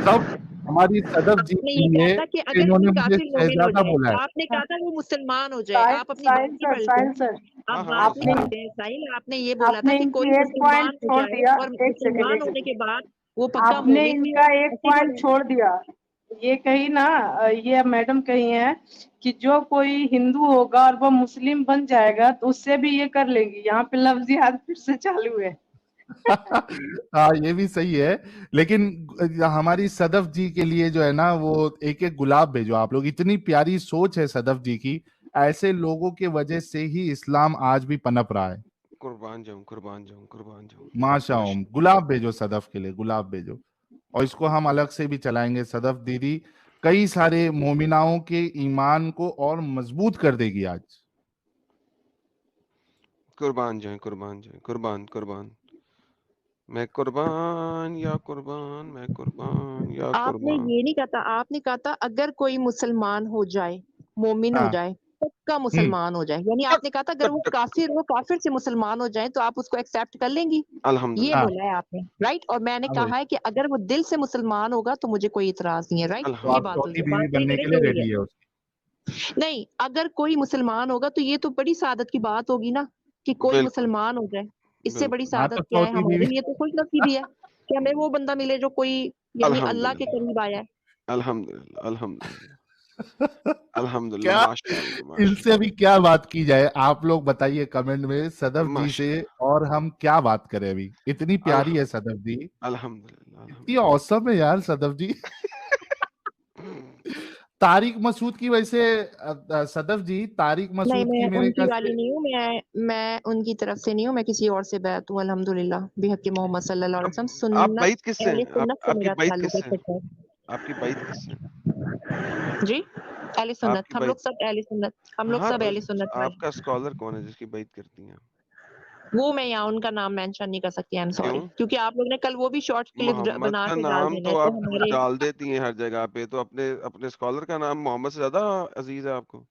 سب ہماری صدف جی آپ نے کے یہ کہا لیے تھا کہ کہ اگر انہوں کوئی نے مجھے کافر مومن ہو شہزادہ جائے, بولا ہے. آپ نے کہا تھا وہ مسلمان ہو جائے, آپ اپنی بات نہیں پڑھ لیتے, سر ہاں آپ ہاں بات آپ نہیں نے پڑھتے ہیں. ساحل, آپ نے یہ بولا آپ تھا نے کہ ان کوئی کی ایک مسلمان پوائنٹ ہو چھوڑ جائے دیا. اور ایک سیکنڈ مسلمان ہونے کے بعد وہ پکا آپ نے مومن ان بھی کا ہو, ایک ایسے ہی پوائنٹ بولے. چھوڑ دیا. یہ کہی نا, یہ میڈم کہی ہیں کہ جو کوئی ہندو ہوگا اور وہ مسلم بن جائے گا تو اس سے بھی یہ کر لے گی. یہاں پہ لفظیات پھر سے چالو ہے. ہاں یہ بھی صحیح ہے, لیکن ہماری صدف جی کے لیے جو ہے نا, وہ ایک ایک گلاب بھیجو آپ لوگ. اتنی پیاری سوچ ہے صدف جی کی, ایسے لوگوں کے وجہ سے ہی اسلام آج بھی پنپ رہا ہے. قربان جاؤں, قربان جاؤں, قربان جاؤں. ماشاء, گلاب بھیجو صدف کے لیے, گلاب بھیجو. اور اس کو ہم الگ سے بھی چلائیں گے. صدف دیدی کئی سارے مومناؤں کے ایمان کو اور مضبوط کر دے گی آج. قربان جائیں, قربان جائیں, قربان. میں قربان یا قربان، میں قربان یا آپ نے قربان. یہ نہیں کہا تھا، آپ نے کہا تھا اگر کوئی مسلمان ہو جائے، مومن ہو ہاں جائے، پکا مسلمان ہو جائے، یعنی آپ نے کہا تھا اگر وہ کافر سے مسلمان ہو جائیں تو آپ اس کو ایکسیپٹ کر لیں گی، یہ الحمدللہ ہاں بولا ہے آپ نے، رائٹ. اور میں نے ہاں بھائی، کہا ہے کہ اگر وہ دل سے مسلمان ہوگا تو مجھے کوئی اعتراض نہیں ہے، رائٹ. تو یہ آپ الحمدللہ. بات ہوئی چوتھی ہے، بیوی بات صحیح بننے کریں کے جو لیے ہوئی ہے. ریڈی ہے اس نہیں، اگر کوئی مسلمان ہوگا تو یہ تو بڑی سعادت کی بات ہوگی نا کہ کوئی بالکل مسلمان ہو جائے. اس سے بڑی بالکل ہاں تو سعادت کیا ہے چوتھی ہمارے بیوی لیے؟ تو خوش نصیبی ہے کہ ہمیں وہ بندہ ملے جو کوئی یعنی اللہ کے الحمدللہ قریب آیا ہے. الحمدللہ الحمدللہ الحمدللہ. کیا ماشاء اللہ ان ماشاء سے ابھی کیا بات کی جائے؟ آپ لوگ بتائیے کمنٹ میں اللہ صدف جی ماشاء سے، اور ہم کیا بات کریں ابھی؟ اتنی پیاری ہے صدف جی، الحمدللہ اتنی اوسم ہے یار صدف جی. طارق مسعود کی وجہ سے صدف جی، طارق نہیں، مسعود میں کی میرے ان کی خیال والی سے نہیں ہوں، میں ان کی طرف سے نہیں ہوں، میں کسی اور سے بیعت ہوں الحمدللہ بحق محمد صلی اللہ علیہ وسلم. آپ سنت، بعید کس سے اہل ہیں؟ سنت سے آپ کی میرا بعید تعلق کس ہے. سے ہیں؟ آپ کی بعید کس سے ہیں؟ جی، اہل آپ سنت، کی ہم لوگ بعید سب اہل سنت، ہم لوگ ہاں، سب اہل سنت آپ کا والے. اسکالر کون ہے جس کی بعید کرتی ہیں؟ وہ میں یہاں ان کا نام مینشن نہیں کر سکتی، آئی ایم سوری، کیوں؟ کیونکہ آپ لوگ نے کل وہ بھی شارٹ کلپ محمد بنا کا کے ڈال نام دینا ہے تو تو آپ ہمارے ڈال دیتی ہیں ہر جگہ پہ، تو اپنے اسکالر کا نام محمد سے زیادہ عزیز ہے آپ کو؟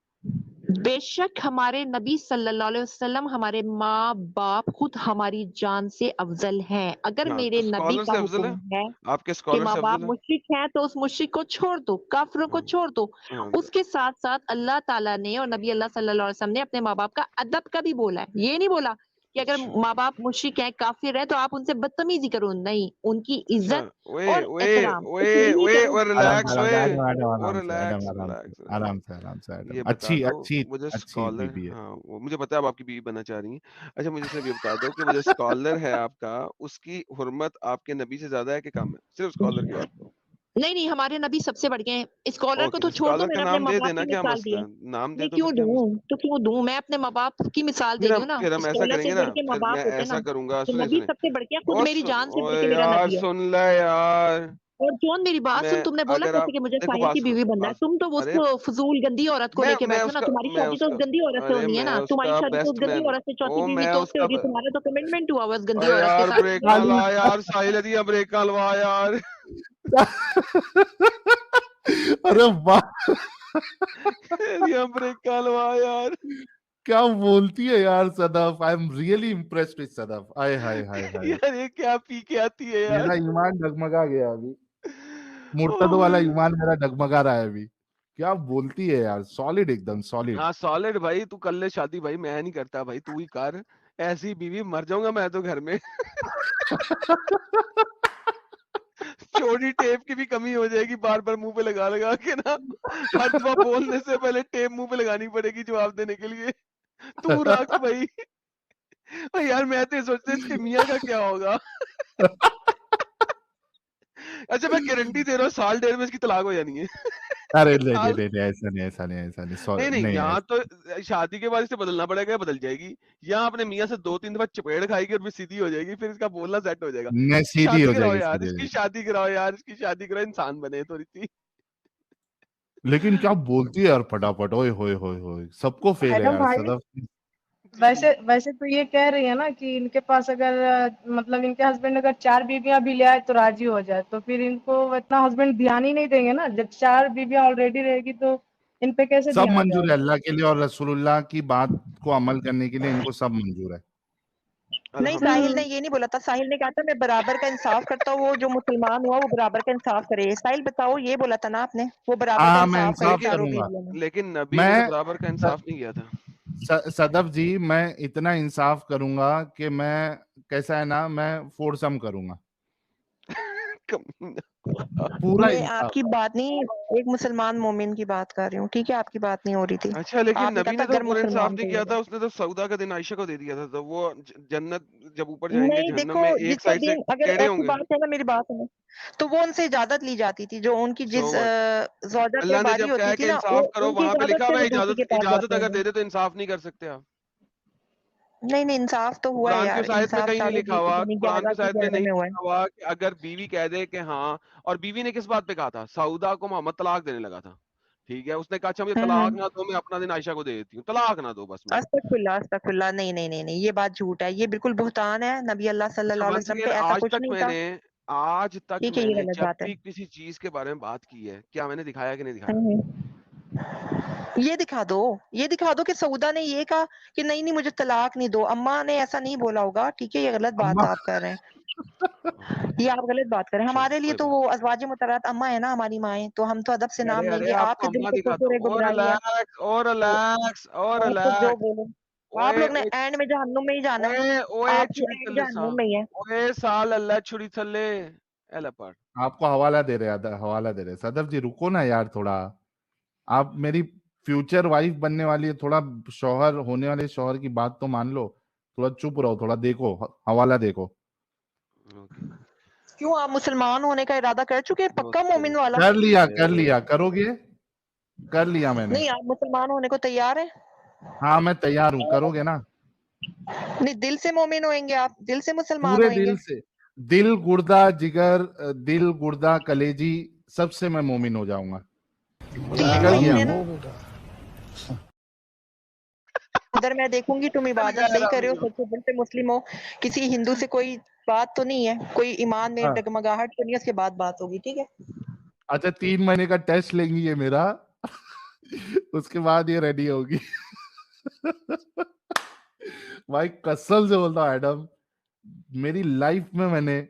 بے شک ہمارے نبی صلی اللہ علیہ وسلم، ہمارے ماں باپ خود ہماری جان سے افضل ہیں. اگر ہاں، تو میرے نبی اسکالر کا سے افضل حکم ہے؟ ہے آپ کے کہ اسکالر ماں سے باپ افضل ہے؟ مشرک ہیں تو اس مشرک کو چھوڑ دو، کافروں کو ہاں چھوڑ دو. ہاں اس کے ساتھ ساتھ اللہ تعالیٰ نے اور نبی اللہ صلی اللہ علیہ وسلم نے اپنے ماں باپ کا ادب کا بھی بولا ہے. یہ نہیں بولا کہ اگر اچھا ماں باپ مشرک ہیں، کافر ہیں تو آپ ان سے بدتمیزی کرو، نہیں، ان کی اچھا، عزت اور احترام اس لیے کرو اوے آرام ریلیکس سے اوے او آرام سے ریلیکس آرام سے ریلیکس آرام ریلیکس. سے آرام سے یہ بتا اچھی دو اچھی مجھے اچھی اسکالر، بیوی ہے. ہاں وہ مجھے پتا ہے اب آپ کی بیوی بننا چاہ رہی ہیں. اچھا مجھے صرف یہ بتا دو کہ وہ جو اسکالر ہے آپ کا، اس کی حرمت آپ کے نبی سے زیادہ ہے کہ کم ہے؟ صرف اسکالر کی بات کرو. نہیں، ہمارے نبی سب سے بڑھ گئے ہیں. اسکالر کو اوکے، تو چھوڑ دو، اسکالر میں کا نے اپنے نام ماں دے باپ دینا، کی کیا مثال دی مسئلہ ہے. ہے؟ نام دے نہیں، دو پھر کیا مسئلہ کیوں دوں؟ میں اپنے ماں باپ کی مثال دے رہی ہوں نا. پھر ہم ایسا اسکالر کریں سے گے نا، بڑھ کے ماں پھر میں باپ ہوتے ہیں نا. ایسا کروں گا، کہ سنیں نبی سنیں. سب سے بڑھ کے، خود او میری جان سے بڑھ اوے کے میرا یار نبی ہے. سن لے یار، اور جون میری بات میں سن، تم نے بولا اگر آپ کیسے کہ مجھے دیکھو ساحل بات کی سنو بیوی بننا ہے. بات، تم تو اس ارے فضول گندی عورت کو لے کے میں بیٹھے ہو اس نا. کا تمہاری میں شادی اس تو کا اس گندی عورت سے ارے ہونی ہے میں نا. اس تمہاری کا شادی تو اس بیسٹ گندی مین، عورت سے، چوتھی او بیوی میں تو اس اس سے کا ہوگی. تمہارا تو کمٹمنٹ ہوا اس گندی ارے عورت کے یار ساتھ. بریک کا لا یار، ساحل دی بریک کا لوا یار. ارے واہ، بریک کا لوا یار. کیا بولتی ہے یار Sadaf. I'm really impressed with Sadaf. آئے ہائے ہائے ہائے، یار یہ کیا پی کے آتی ہے یار. میرا ایمان ڈگمگا گیا ابھی. مرتد اوہ والا مائی ایمان میرا ڈگمگا رہا ہے ابھی. کیا بولتی ہے یار، سالڈ ایک دم سالڈ. ہاں سالڈ بھائی، تو کر لے شادی بھائی، میں نہیں کرتا بھائی، تو ہی کر. ایسی بیوی مر جاؤں گا میں تو گھر میں. چوڑی ٹیپ کی بھی کمی ہو جائے گی، بار بار منہ پہ لگا لگا کے نا. ہر دفعہ بولنے سے پہلے ٹیپ منہ پہ لگانی پڑے گی جواب دینے کے لیے. تو رکھ بھائی. یار میں تو یہ سوچتا اس کے میاں کا کیا ہوگا. اچھا میں گارنٹی دے رہا ہوں سال ڈیڑھ میں اس کی طلاق ہو جانی ہے. ارے نہیں ایسا نہیں ایسا نہیں ایسا نہیں نہیں نہیں یہاں ایسا. تو شادی کے بعد اسے بدلنا پڑے گا، بدل جائے گی. یہاں اپنے میاں سے 2-3 دفعہ چپیڑ کھائے گی اور پھر سیدھی ہو جائے گی، پھر اس کا بولنا سیٹ ہو جائے گا. نہیں اس کی سیدھی شادی ہو جائے کراؤ گی، یار، سیدھی ہو اس جائے کی گی. شادی کراؤ یار، اس کی شادی کراؤ، انسان بنے تھوڑی سی. لیکن کیا بولتی ہے یار پھٹافٹ. اوئے ہوئے ہوئے ہوئے، سب کو فیل ہے میڈم یار بھائی، صدف. ویسے تو یہ کہہ رہی ہے نا کہ ان کے پاس اگر مطلب ان کے ہسبینڈ اگر 4 بیویاں بھی لے آئے تو راضی ہو جائے، تو پھر ان کو اتنا ہسبینڈ دھیان ہی نہیں دیں گے نا. جب 4 بیویاں آلریڈی رہے گی تو ان پہ کیسے سب دھیان منظور جائے ہے گا. اللہ کے لیے، اور رسول اللہ کی بات کو عمل کرنے کے لیے ان کو سب منظور ہے. نہیں، ساحل نے یہ نہیں بولا تھا. ساحل نے کہا تھا میں برابر کا انصاف کرتا ہوں، وہ جو مسلمان ہوا وہ برابر کا انصاف کرے. ساحل بتاؤ، یہ بولا تھا نا آپ نے، وہ برابر کا ہاں میں انصاف کرے انصاف چاروں کروں گا. بیویوں میں. لیکن نبی نے میں تو برابر کا انصاف نہیں کیا تھا. صدف جی میں اتنا انصاف کروں گا کہ میں کیسا ہے نا، میں فورسم کروں گا پورا میں آپ انصاف. کی بات نہیں، ایک مسلمان مومن کی بات کر رہی ہوں، ٹھیک ہے؟ آپ کی بات نہیں ہو رہی تھی. اچھا لیکن آپ نے کہا نبی تھا نے تو اگر پورا انصاف مسلمان نہیں کو کیا لے تھا. گا. اس نے تو سودا کا دن عائشہ کو دے دیا تھا. تو وہ جنت جب اوپر جائیں گے نہیں جہنم دیکھو، میں جس ایک کا سائڈ سے دین اگر ٹیڑھے ہوں ایسی گے. بات ہے نا، میری بات ہے، تو وہ ان سے اجازت لی جاتی تھی. جو ان کی سو جس وٹ، زوجہ پہ اللہ نے باری جب کہا ہوتی ہے تھی کہ نا، انصاف کرو، ان کی وہاں پہ اجازت لکھا سے ہوا وہ ہے دوسری کے پاس اجازت جاتے اگر تھے. دے دے تو انصاف نہیں کر سکتے آپ. نہیں نہیں، انصاف تو ہوا ہے قرآن کی یار. اس آیت میں انصاف کہیں نہیں چاروں لکھا ہوا، یعنی قرآن کی 11 اس کی آیت میں جگہ نہیں میں ہوا ہے. لکھا ہوا کہ اگر بیوی کہہ دے کہ ہاں. اور بیوی نے کس بات پہ کہا تھا؟ سعودہ کو محمد طلاق دینے لگا تھا. ٹھیک ہے, اس نے کہا اچھا مجھے طلاق نہ دو, میں اپنا دن عائشہ کو دے دیتی ہوں, طلاق نہ دو بس مجھے. استغفراللہ, نہیں نہیں نہیں نہیں, یہ بات جھوٹ ہے, یہ بالکل بہتان ہے. نبی اللہ صلی اللہ علیہ وسلم پہ ایسا آج کچھ تک نہیں میں تھا. نے آج تک ٹھیک ہے, میں یہ نے غلط جب بات ہے. بھی کسی چیز کے بارے میں بات کی ہے, کیا میں نے دکھایا کہ نہیں دکھایا؟ یہ دکھا دو, یہ دکھا دو کہ سعودہ نے یہ کہا کہ نہیں نہیں مجھے طلاق نہیں دو. اماں نے ایسا نہیں بولا ہوگا. ٹھیک ہے, یہ غلط بات آپ کر رہے ہیں, یہ آپ غلط بات کریں. ہمارے لیے تو وہ ازواج مطہرات اماں ہے نا, ہماری مائیں, تو ہم تو ادب سے نام لیں گے. آپ آپ کو کے دل اماں سے دکھاتا کفر ہے, ہوں, اور گمراہی ہے, ریلیکس اور ریلیکس اور آپ تو جو ریلیکس. بولیں. آپ لوگ نے اینڈ میں جہنم میں ہی جانا ہے. آپ کی اینڈ جہنم میں ہی ہے. اوے سال اللہ چھری تھلے ایلا پڑ. آپ کو حوالہ دے رہے, حوالہ دے رہے. صدف جی رکو نا یار تھوڑا, آپ میری فیوچر وائف بننے والی ہے, تھوڑا شوہر ہونے والے شوہر کی بات تو مان لو. تھوڑا چپ رہو, تھوڑا دیکھو حوالہ دیکھو. کیوں آپ مسلمان ہونے کا ارادہ کر چکے ہیں, پکا مومن والا؟ کر لیا کرو گے, کر لیا میں نے. نہیں, آپ مسلمان ہونے کو تیار ہیں؟ ہاں میں تیار ہوں, کرو گے نا؟ نہیں, دل سے مومن ہوئیں گے آپ, دل سے مسلمان پورے ہوئیں گے؟ دل سے, دل گردہ جگر, دل گردہ کلیجی سب سے میں مومن ہو جاؤں گا. 3 نکل گیا مہینے نا ادھر میں دیکھوں گی تم عبادت صحیح کرے ہو, سچے دل سے مسلم ہو. کسی ہندو سے کوئی بات تو نہیں ہے, کوئی ایمان میں ڈگمگاہٹ تو نہیں ہے, اس کے بعد بات ہوگی. ٹھیک ہے, اچھا 3 مہینے کا ٹیسٹ لیں گی یہ میرا, اس کے بعد یہ ریڈی ہوگی. بھائی قسم سے بولتا ہوں ایڈم, میری لائف میں نے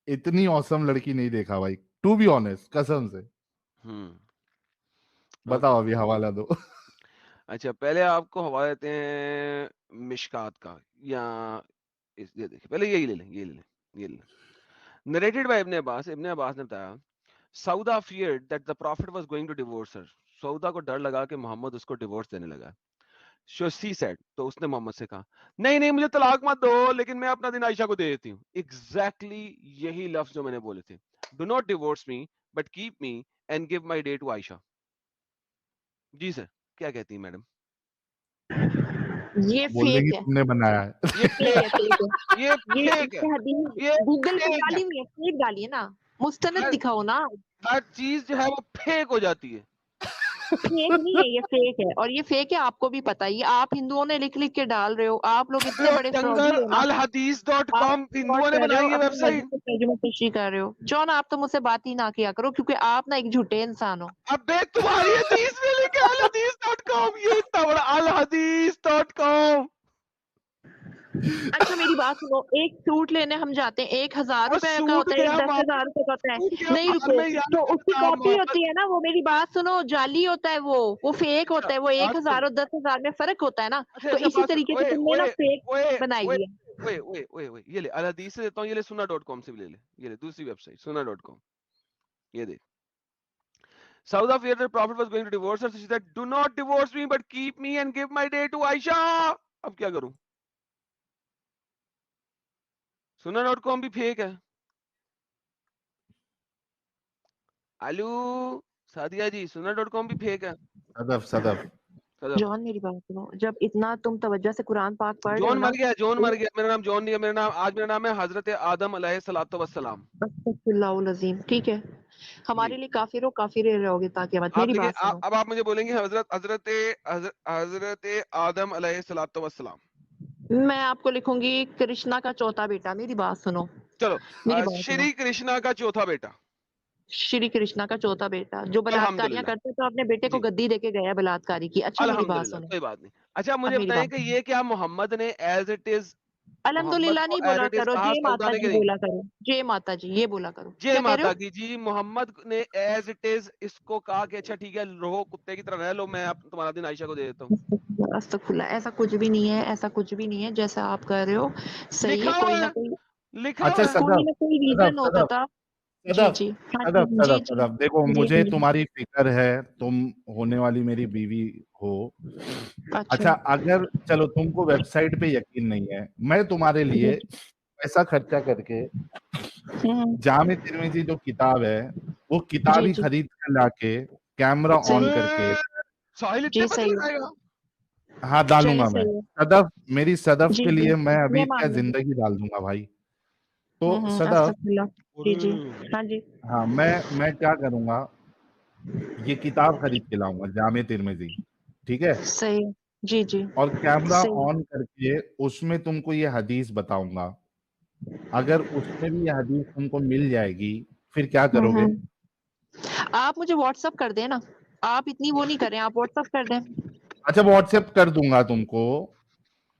اتنی اوسم لڑکی نہیں دیکھا بھائی, ٹو بی آنیسٹ, قسم سے. بتاؤ ابھی حوالہ دو. اچھا پہلے آپ کو حوالہ دیتے ہیں مشکات کا, یا یہ دیکھیں پہلے یہی لے لیں, یہ لے لیں, یہ لے لیں. نریٹڈ بائی ابن عباس, ابن عباس نے بتایا سعودہ feared that the prophet was going to divorce her. سعودہ کو ڈر لگا کہ محمد اس کو ڈیورس دینے لگا. she said, تو اس نے محمد سے کہا نہیں نہیں مجھے طلاق مت دو, لیکن میں اپنا دن عائشہ کو دے دیتی ہوں. ایگزیکٹلی یہی لفظ جو میں نے بولے تھے, do not divorce me but keep me and give my day to عائشہ. جی سر, کیا کہتی ہیں میڈم؟ یہ بول دیں گی فیک ہے, تم نے بنایا ہے. یہ فیک ہے, گوگل پہ ڈالی ہوئی ہے, فیک ڈالی ہے نا, مستند دکھاؤ نا. ہر چیز جو ہے وہ فیک ہو جاتی ہے. فیک نہیں ہے, یہ فیک ہے, اور یہ فیک ہے آپ کو بھی پتا. یہ آپ ہندوؤں نے لکھ لکھ کے ڈال رہے ہو, آپ لوگ اتنے بڑے ڈنگر الحدیث.com ہندوؤں نے بنائی ہے ویب سائٹ. ترجمہ پیشی کر رہے ہو. جون آپ تو مجھ سے بات ہی نہ کیا کرو, کیونکہ آپ نا ایک جھوٹے انسان ہو. ابے تمہاری حدیث میں لکھا الحدیث.com, یہ اتنا بڑا الحدیث.com. اچھا میری بات سنو, ایک سوٹ لینے ہم جاتے ہیں, 1000 روپے کا ہوتا ہے, ایک 10,000 روپے کا ہوتا ہے. نہیں رکو, تو اس کی کاپی ہوتی ہے نا, وہ میری بات سنو, جعلی ہوتا ہے وہ فیک ہوتا ہے. وہ 1,000 اور 10,000 میں فرق ہوتا ہے نا, تو اسی طریقے سے تم نے نا فیک بنائی ہے. یہ لے الحدیث سے دیتا ہوں, یہ لے سنا.com سے بھی لے لے, یہ لے دوسری ویب سائٹ سنا.com. یہ دیکھ Sauda feared the prophet was going to divorce her, so she said, do not divorce me but keep me and give my day to Aisha. اب کیا کروں؟ سنا.com بھی فیک ہے. الو سادیہ جی, سنا.com بھی فیک ہے. صدف جون میری بات سنو, جب اتنا تم توجہ سے قرآن پاک پڑھ رہے ہو جون نا, مر گیا, جون مر گیا. میرا نام جون نہیں ہے, میرا نام آج میرا نام ہے حضرت آدم علیہ الصلوۃ والسلام. استغفر اللہ العظیم. ٹھیک ہے, ہمارے لیے کافر ہو, کافر رہو گے تاکہ مت. میری بات سنو, اب آپ مجھے بولیں گے حضرت آدم علیہ الصلوۃ والسلام. میں آپ کو لکھوں گی کرشنا کا چوتھا بیٹا. میری بات سنو, چلو, میری بات سنو, شری کرشنا کا چوتھا بیٹا, شری کرشنا کا چوتھا بیٹا جو بلااتکاریاں کرتے تو اپنے بیٹے کو گدی دے کے گیا بلااتکاری کی. اچھا میری بات الحمدللہ, سنو, کوئی بات نہیں. اچھا مجھے اب میری بتائیں بات کہ سنو. یہ کیا محمد نے ایز اٹ از الحمدللہ نہیں بولا کرو, کہا جے سعودہ ماتا نے کہ جی نہیں؟ بولا کرو, جے ماتا جی یہ بولا کرو. جے کیا کہہ رہے ماتا ہو؟ کی جی, محمد نے ایز اٹ از اس کو کہا کہ اچھا ٹھیک ہے رہو کتے کی طرح رہ لو, میں تمہارا دن عائشہ کو دے دیتا ہوں. استغفر اللہ, ایسا کچھ بھی نہیں ہے, ایسا کچھ بھی نہیں ہے جیسا آپ کہہ رہے ہو. صحیح ہے, لکھا کوئی ہوا نہ ہے, کوئی, لکھا اچھا ہوا ہے. کوئی ریزن ہوتا تھا. جی جی صدف دیکھو, جی مجھے جی. تمہاری فکر ہے, تم ہونے والی میری بیوی ہو. اچھا اگر چلو تم کو ویب سائٹ پہ یقین نہیں ہے, میں تمہارے لیے پیسہ خرچہ کر کے جامع ترمذی جو کتاب ہے وہ کتاب ہی خرید کر لا کے کیمرہ آن کر کے ساحل اتنے پیسے لگائے گا. ہاں ڈالوں گا میں. صدف, میری صدف کے لیے میں ابھی کیا زندگی ڈال دوں گا بھائی. تو صدف, جی جی, ہاں جی, ہاں میں کیا کروں گا, یہ کتاب خرید کے لاؤں گا جامع ترمذی, ٹھیک ہے, صحیح, جی جی اور کیمرہ صحیح. آن کر کے اس میں تم کو یہ حدیث بتاؤں گا. اگر اس میں بھی یہ حدیث تم کو مل جائے گی پھر کیا کرو گے؟ آپ مجھے واٹس ایپ کر دیں نا, آپ اتنی وہ نہیں کر رہے ہیں, آپ واٹس ایپ کر دیں. اچھا واٹس ایپ کر دوں گا تم کو,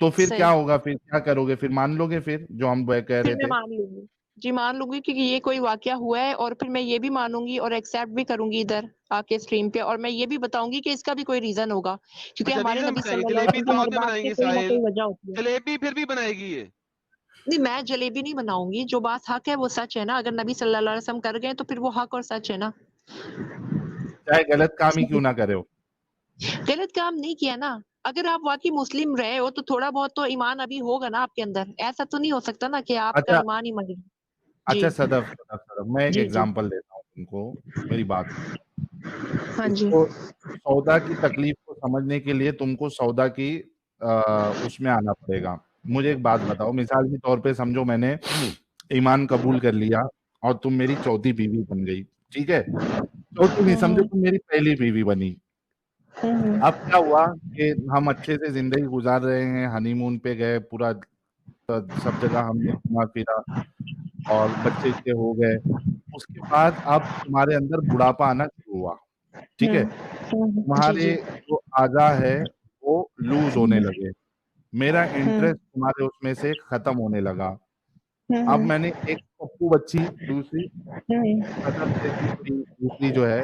تو پھر صحیح. کیا ہوگا, پھر کیا کرو گے, پھر مان لو گے پھر جو ہم کہہ پھر رہے میں تھے؟ مان لوں گی, جی مان لوں گی, کیونکہ یہ کوئی واقعہ ہوا ہے, اور پھر میں یہ بھی مانوں گی اور ایکسیپٹ بھی کروں گی ادھر آ کے اسٹریم پہ, اور میں یہ بھی بتاؤں گی کہ اس کا بھی کوئی ریزن ہوگا, کیونکہ اچھا ہمارے ریزن نبی بتائیں صلی گے, اللہ علیہ جلیبی وسلم تو کی ہر بعد میں بات بنائیں کی گے کوئی نہ ساحل, کوئی وجہ ہوتی ہے. جلیبی پھر بھی بنائے گی یہ. نہیں, میں جلیبی نہیں بناؤں گی, جو بات حق ہے وہ سچ ہے نا, اگر نبی صلی اللہ علیہ وسلم کر گئے تو پھر وہ حق اور سچ ہے نا. چاہے غلط کام ہی کیوں نہ کرے ہو. غلط کام نہیں کیا نا, اگر آپ واقعی مسلم رہے ہو تو تھوڑا بہت تو ایمان ابھی ہوگا نا آپ کے اندر, ایسا تو نہیں ہو سکتا نا کہ آپ کا اچھا ایمان ہی مر گیا. اچھا صدف, میں ایک جی جی ایگزامپل دیتا ہوں تم کو, میری بات. ہاں اس جی کو سودا کی تکلیف کو سمجھنے کے لیے تم کو سودا کی اس میں آنا پڑے گا. مجھے ایک بات بتاؤ, مثال کے طور پہ سمجھو میں نے ایمان قبول کر لیا اور تم میری چوتھی بیوی بن گئی, ٹھیک ہے, چوتھی نہیں سمجھو تم میری پہلی بیوی بنی. اب کیا ہوا کہ ہم اچھے سے زندگی گزار رہے ہیں, ہنی مون پہ گئے, پورا سب جگہ ہم نے گھوما پھرا اور بچے ہو گئے. اس کے بعد اب تمہارے اندر بڑھاپا آنا شروع ہوا, ٹھیک ہے, جی جی تمہارے جو اعضاء ہے وہ لوز ہونے لگے, میرا انٹرسٹ تمہارے اس میں سے ختم ہونے لگا. اب میں نے ایک پپو بچی دوسری جیسی کوئی دوسری جو ہے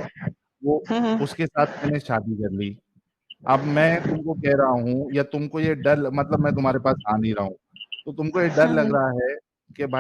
وہ, اس کے ساتھ میں نے شادی کر لی. اب میں تم کو کہہ رہا ہوں, یا تم کو یہ ڈر, مطلب میں تمہارے پاس آ نہیں رہا ہوں, تو تم کو یہ ڈر لگ رہا ہے کہ بھائی